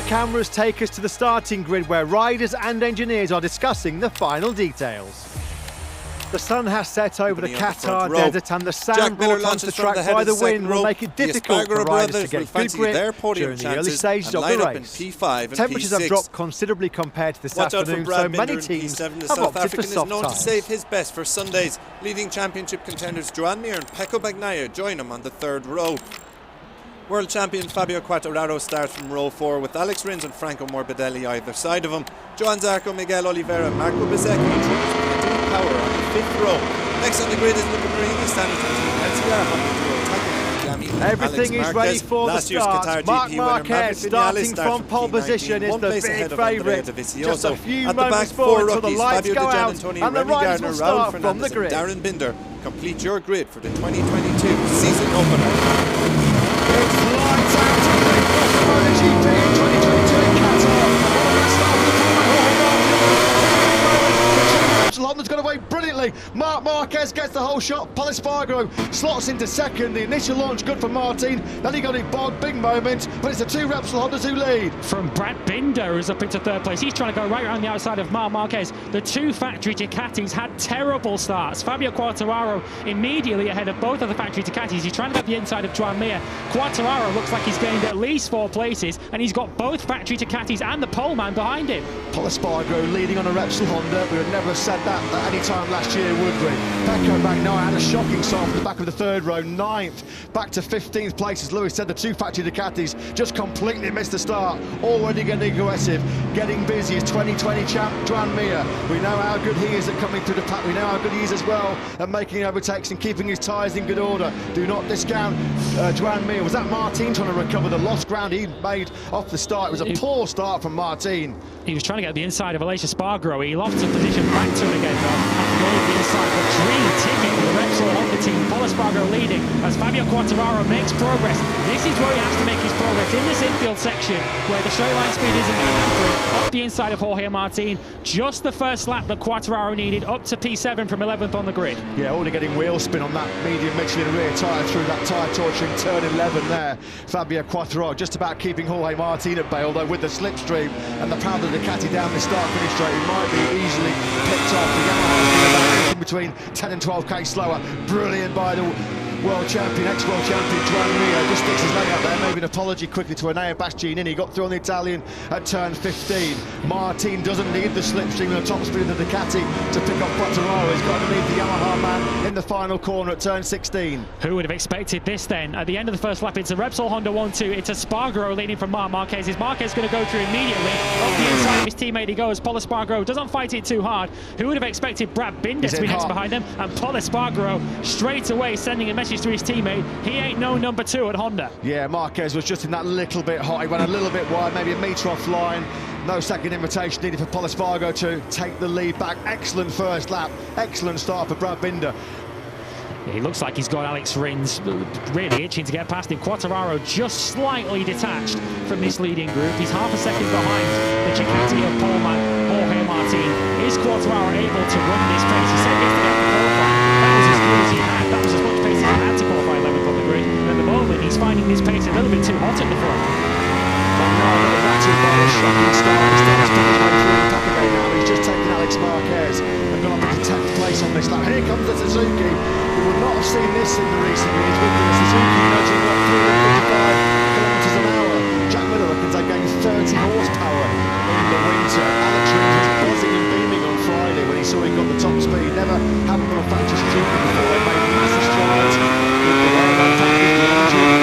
cameras take us to the starting grid where riders and engineers are discussing the final details. The sun has set over the Qatar desert and the sand brought onto the track by the wind will make it difficult for riders to get good grip during the early stages of the race. Temperatures have dropped considerably compared to this afternoon, so many teams have opted for soft known to tyres. save his best for Sunday's leading championship contenders Joan Mir and Pecco Bagnaia join him on the third row. World champion Fabio Quartararo starts from row 4 with Alex Rins and Franco Morbidelli either side of him. Joan Zarco, Miguel Oliveira and Marco Bezzecchi introduce plenty of power on the 5th row. Next on the grid is Luca Marini standing between Everything is ready for the start. Marc Marquez starting from pole position is the big favourite. Just a few moments forward till the lights go out and the riders will start from the grid. Darren Binder, complete your grid for the 2022 season opener. It's lights out of the MotoGP 2022 in Qatar. Honda's got away brilliantly. Marc Marquez gets the whole shot. Pol Espargaro slots into second. The initial launch good for Martin. Then he got it bogged. Big moment. But it's the two Repsol Hondas who lead. From Brad Binder, who's up into third place. He's trying to go right around the outside of Marc Marquez. The two factory Ducatis had terrible starts. Fabio Quartararo immediately ahead of both of the factory Ducatis. He's trying to get the inside of Joan Mir. Quartararo looks like he's gained at least 4 places, and he's got both factory Ducatis and the pole man behind him. Pol Espargaro leading on a Repsol Honda. We would never have said that at any time last year, would we? Pecco Bagnaia had a shocking start from the back of the third row, 9th, back to 15th place. As Lewis said, the two factory Ducatis just completely missed the start. Already getting aggressive, getting busy as 2020 champ Joan Mir. We know how good he is at coming through the pack. We know how good he is as well at making overtakes and keeping his tyres in good order. Do not discount Joan Mir. Was that Martin trying to recover the lost ground he made off the start? It was a poor start from Martin. He was trying to get the inside of Aleix Espargaro. He lost his position back to him again, though, after going the inside. The dream ticket for the Repsol Honda team. Pol Espargaro leading as Fabio Quartararo makes progress. This is where he has to make his progress, in this infield section where the straight line speed isn't going to hamper him. Up the inside of Jorge Martin. Just the first lap that Quartararo needed, up to P7 from 11th on the grid. Yeah, only getting wheel spin on that medium Michelin rear tyre through that tyre torturing turn 11 there. Fabio Quartararo just about keeping Jorge Martin at bay, although with the slipstream and the power of the Ducati down the start-finish straight, he might be easily picked off. The Yamaha's in between 10 and 12k slower. Brilliant by the world champion, ex-world champion Joan Mir. Just sticks his leg out there, maybe an apology quickly to Enea Bastianini. He got through on the Italian at turn 15. Martin doesn't need the slipstream and the top speed of the Ducati to pick up Quartararo. He's got to leave the Yamaha man in the final corner at turn 16. Who would have expected this then? At the end of the first lap, it's a Repsol Honda 1-2. It's Espargaro leading from Marc Marquez. Is Marquez going to go through immediately? Up the inside of his teammate he goes. Pol Espargaro doesn't fight it too hard. Who would have expected Brad Binder to be next behind them? And Pol Espargaro straight away sending a message to his teammate. He ain't no number 2 at Honda. Yeah, Marquez was just in that little bit hot. He went a little bit wide, maybe a metre offline. No second invitation needed for Pol Espargaro to take the lead back. Excellent first lap. Excellent start for Brad Binder. He looks like he's got Alex Rins really itching to get past him. Quartararo just slightly detached from this leading group. He's half a second behind the Ducati of poleman Jorge Martin. Is Quartararo able to run this pace? He said yesterday after qualifying that was as good as he had. That was as much pace as he had to qualify 11th on the grid. And at the moment, he's finding this pace a little bit too hot at the front. He's just taken Alex Marquez and gone up into 10th place on this lap. Here comes the Suzuki. We would not have seen this in the recent years with the Suzuki nudging up 355 kilometres an hour. Jack Miller reckons they gained 30 horsepower in the winter. Alex Rins was buzzing and beaming on Friday when he saw he got the top speed. Never happened on a factory Suzuki before. They made massive strides with the way they packaged the engine.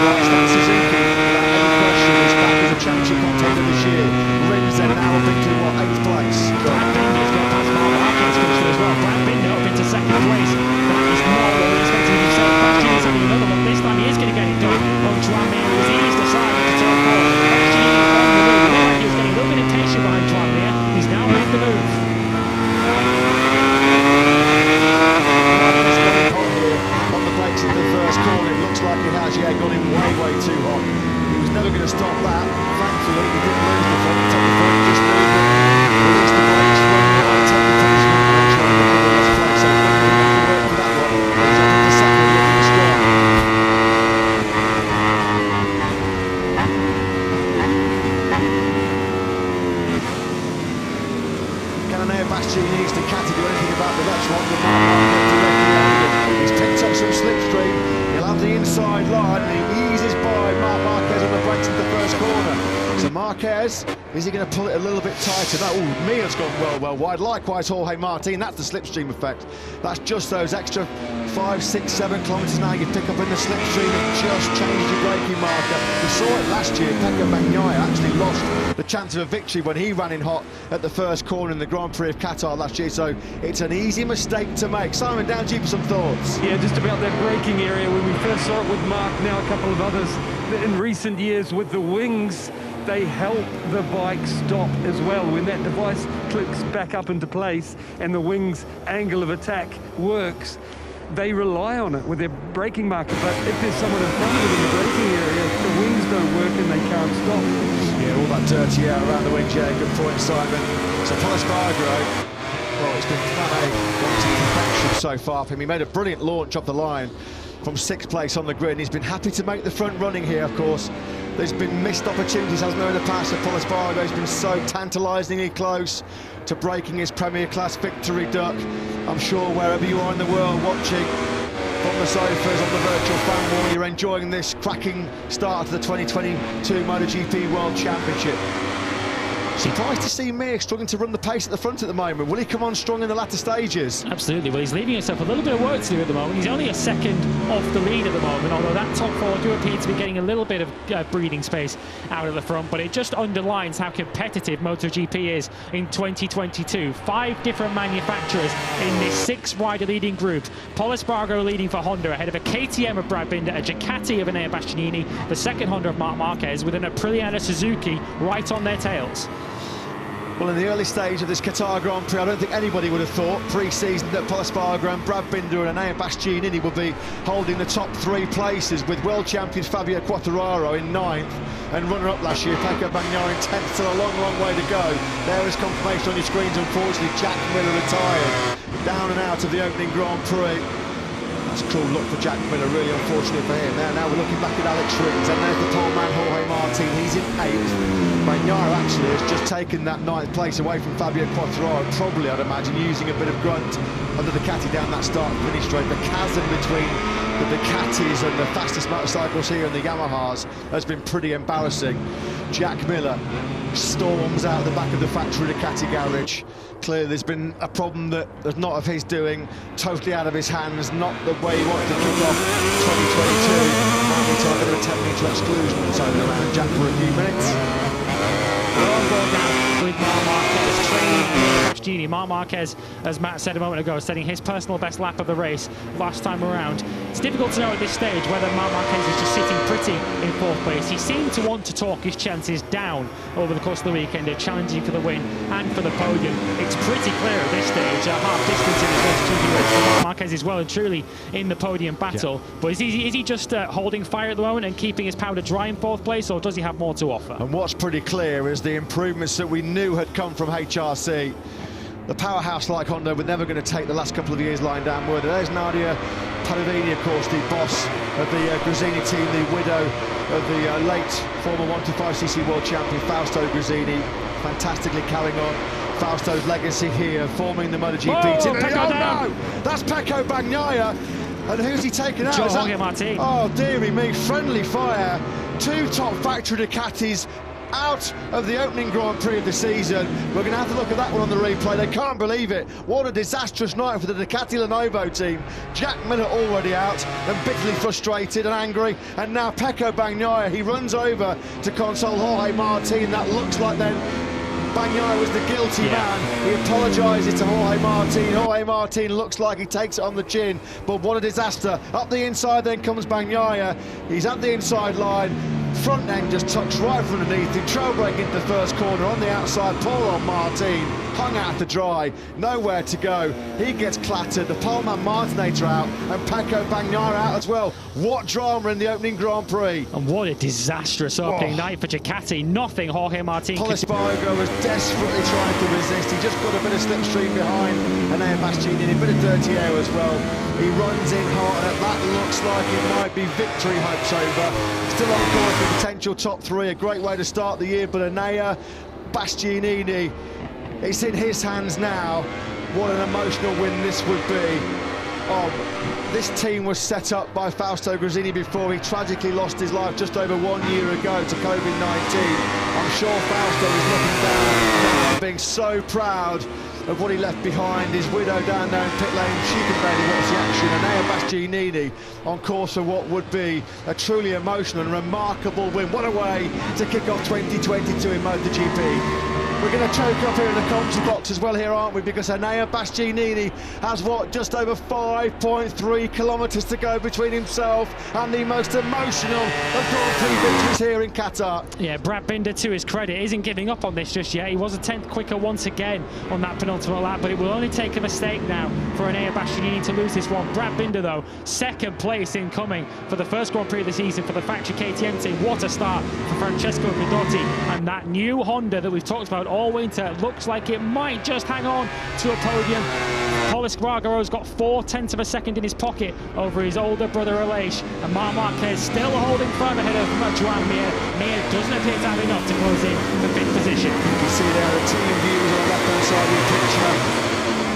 That Suzuki, without any question, is back as a championship contender this year. Rins then now up into, 8th place. Brad Binder's got past Marc Marquez as well. Brad Binder up into 2nd place. That is not what we expected of himself. Bastianini's having another one. This time he is going to get it done on Joan Mir, who's eased aside into turn 4. Bastianini on the move. It looked like he was getting a little bit impatient behind Joan Mir. He's now made the move. Marquez, is he going to pull it a little bit tighter? No, ooh, Mia's gone well wide. Likewise, Jorge Martin, that's the slipstream effect. That's just those extra 5, 6, 7 kilometres now you pick up in the slipstream. It just changes your braking marker. We saw it last year. Pecco Bagnaia actually lost the chance of a victory when he ran in hot at the first corner in the Grand Prix of Qatar last year, so it's an easy mistake to make. Simon, down to you for some thoughts. Yeah, just about that braking area when we first saw it with Mark, now a couple of others. In recent years with the wings, they help the bike stop as well. When that device clicks back up into place and the wings angle of attack works, they rely on it with their braking marker. But if there's someone in front of them in the braking area, the wings don't work and they can't stop. Yeah, all that dirty air around the wings. Yeah, good point, Simon. So Espargaro, well, it's been plan A to perfection so far for him. He made a brilliant launch off the line from 6th place on the grid, and he's been happy to make the front running here, of course. There's been missed opportunities, hasn't there, in the past. So Espargaro has been so tantalisingly close to breaking his Premier Class victory duck. I'm sure wherever you are in the world watching from the sofas on the virtual fan wall, you're enjoying this cracking start to the 2022 MotoGP World Championship. Surprised to see Mir struggling to run the pace at the front at the moment. Will he come on strong in the latter stages? Absolutely. Well, he's leaving himself a little bit of work to do at the moment. He's only a second off the lead at the moment, although that top four do appear to be getting a little bit of breathing space out of the front, but it just underlines how competitive MotoGP is in 2022. 5 different manufacturers in this 6-rider leading group. Espargaro leading for Honda ahead of a KTM of Brad Binder, a Ducati of Enea Bastianini, the second Honda of Marc Marquez, with an Aprilia and a Suzuki right on their tails. Well, in the early stage of this Qatar Grand Prix, I don't think anybody would have thought pre-season that Espargaro and Brad Binder and Enea Bastianini would be holding the top 3 places, with world champion Fabio Quartararo in 9th and runner-up last year Pecco Bagnaia in 10th. Still a long way to go. There is confirmation on your screens. Unfortunately, Jack Miller retired down and out of the opening Grand Prix. That's a cruel look for Jack Miller, really unfortunate for him. Now we're looking back at Alex Rins, and there's the pole man Jorge Martin. He's in 8th. Bagnaia actually has just taken that 9th place away from Fabio Quartararo, probably, I'd imagine, using a bit of grunt under the Ducati down that start and finish straight. The chasm between the Ducatis and the fastest motorcycles here and the Yamahas has been pretty embarrassing. Jack Miller storms out the back of the factory Ducati garage. Clearly there's been a problem that is not of his doing, totally out of his hands, not the way he wanted to kick off 2022. Might be time for a 10-metre exclusion, so around Jack for a few minutes. With Marc Marquez training Marc Marquez, as Matt said a moment ago, setting his personal best lap of the race last time around. It's difficult to know at this stage whether Marc Marquez is just sitting pretty in 4th place. He seemed to want to talk his chances down over the course of the weekend, challenging for the win and for the podium. It's pretty clear at this stage, half distance in the first 2 race. Marc Marquez is well and truly in the podium battle. Yeah. But is he just holding fire at the moment and keeping his powder dry in 4th place, or does he have more to offer? And what's pretty clear is the improvements that we knew had come from HRC. The powerhouse like Honda were never going to take the last couple of years lying down, were they? There's Nadia Padovini, of course, the boss of the Gresini team, the widow of the late former 125cc world champion Fausto Gresini, fantastically carrying on Fausto's legacy here, forming the MotoGP team. No, that's Pecco Bagnaia, and who's he taken out? Jorge Martin. Oh, dearie me, friendly fire. 2 top factory Ducatis out of the opening Grand Prix of the season. We're going to have to look at that one on the replay. They can't believe it. What a disastrous night for the Ducati Lenovo team. Jack Miller already out and bitterly frustrated and angry, and now Pecco Bagnaia, he runs over to console Jorge Martin. That looks like then Bagnaia was the guilty man. He apologises to Jorge Martin. Jorge Martin looks like he takes it on the chin, but what a disaster. Up the inside then comes Bagnaia. He's at the inside line. Front end just tucks right from underneath him. Trail brake into the first corner on the outside. Pole on Martin, hung out to dry, nowhere to go. He gets clattered. The poleman Martinator out, and Pecco Bagnaia out as well. What drama in the opening Grand Prix. And what a disastrous opening night for Ducati. Nothing Jorge Martin could do. Espargaro was desperately trying to resist. He just got a bit of slipstream behind, and Enea Bastianini, a bit of dirty air as well. He runs in hard, and that looks like it might be victory hopes over. Still on course for potential top 3, a great way to start the year, but Enea Bastianini, it's in his hands now. What an emotional win this would be. This team was set up by Fausto Gresini before he tragically lost his life just over 1 year ago to COVID-19. I'm sure Fausto is looking down now, being so proud of what he left behind. His widow down there in pit lane, she can barely watch the action. Enea Bastianini on course for what would be a truly emotional and remarkable win. What a way to kick off 2022 in MotoGP. We're going to choke up here in the commentary box as well here, aren't we? Because Enea Bastianini has, what, just over 5.3 kilometres to go between himself and the most emotional of Grand Prix victories here in Qatar. Yeah, Brad Binder, to his credit, isn't giving up on this just yet. He was a 10th quicker once again on that penultimate lap, but it will only take a mistake now for Enea Bastianini to lose this one. Brad Binder, though, second place incoming for the first Grand Prix of the season for the factory KTM team. What a start for Francesco Guidotti, and that new Honda that we've talked about all winter looks like it might just hang on to a podium. Paul Espargaro's got 0.4 of a second in his pocket over his older brother Aleix, and Marc Marquez still holding firm ahead of Joan Mir. Mir doesn't appear to have enough to close in the 5th position. You can see there the team views on the left-hand side of the picture.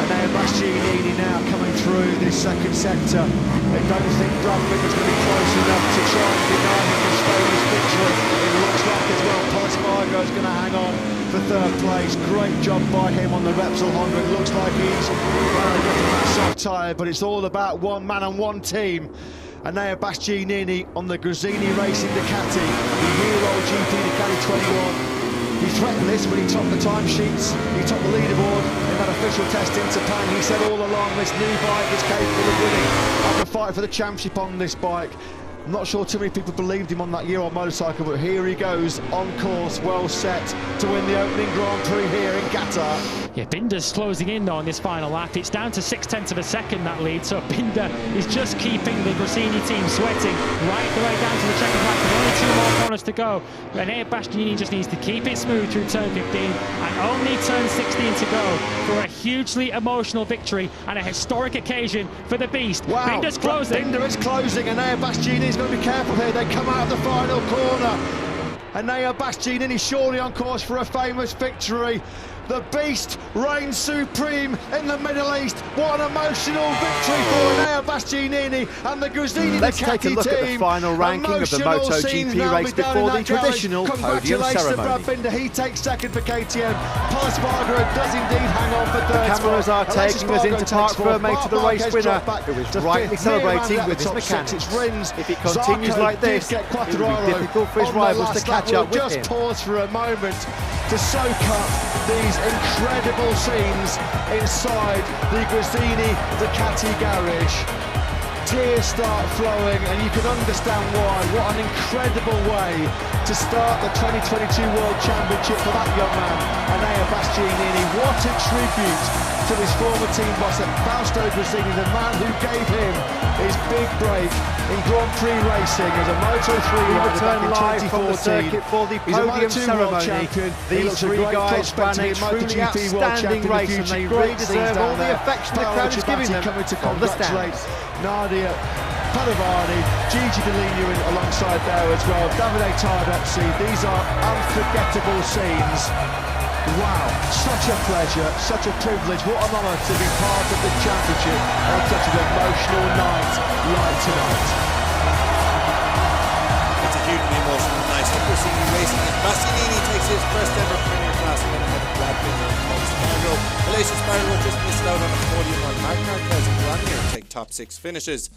Enea Bastianini now coming through this second sector. They don't think Brad Binder's going to be close enough to try and deny him the stolen victory. It looks like as well Paul Espargaro's going to hang on for third place. Great job by him on the Repsol Honda. It looks like he's finally got that soft tyre, but it's all about one man and one team. Enea Bastianini on the Gresini Racing Ducati, the Euro GP Ducati 21. He threatened this when he topped the timesheets, he topped the leaderboard in that official test in Japan. He said all along this new bike is capable of winning. I can fight for the championship on this bike. I'm not sure too many people believed him on that year-old motorcycle, but here he goes, on course, well set to win the opening Grand Prix here in Qatar. Yeah, Binder's closing in though on this final lap. It's down to 0.6 of a second, that lead, so Binder is just keeping the Gresini team sweating right the way down to the checkered flag. With only 2 more corners to go. Enea Bastianini just needs to keep it smooth through turn 15 and only turn 16 to go for a hugely emotional victory and a historic occasion for the Beast. Wow, Binder's closing. Binder is closing. Enea Bastianini's got to be careful here. They come out of the final corner. Enea Bastianini surely on course for a famous victory. The Beast reigns supreme in the Middle East. What an emotional victory for Enea Bastianini and the Gresini Ducati team. Let's take a look at the final ranking of the MotoGP race before the traditional podium Congratulations to ceremony. Brad Binder, he takes second for KTM. Paul Espargaro does indeed hang on for third. The cameras are Aleix taking us into Espargaro Park takes fourth. Ferme to the race winner, who is rightly celebrating with his mechanics. If it continues like this, it will be difficult for his rivals to catch up with him. Just pause for a moment to soak up these incredible scenes inside the Gresini Ducati garage. Tears start flowing and you can understand why. What an incredible way to start the 2022 World Championship for that young man, Enea Bastianini. What a tribute to his former team boss at Fausto Gresini, the man who gave him his big break in Grand Prix racing as a Moto3 rider back in live 2014. from the circuit for the podium ceremony. These three guys ran a truly outstanding race and they really deserve all the affection the crowd is giving them coming to on the stands. Nadia Padovani, Gigi Dell'Igna alongside there as well, Davide Tardozzi. These are unforgettable scenes. Wow, such a pleasure, such a privilege, what an honour to be part of the championship on such an emotional night like tonight. It's a hugely emotional night for Gresini Racing as Bastianini takes his first ever Premier Class win ahead of Brad Binder and Paul Espargaro. Aleix Espargaro just missed out on a podium while Marc Marquez and Joan Mir take top 6 finishes.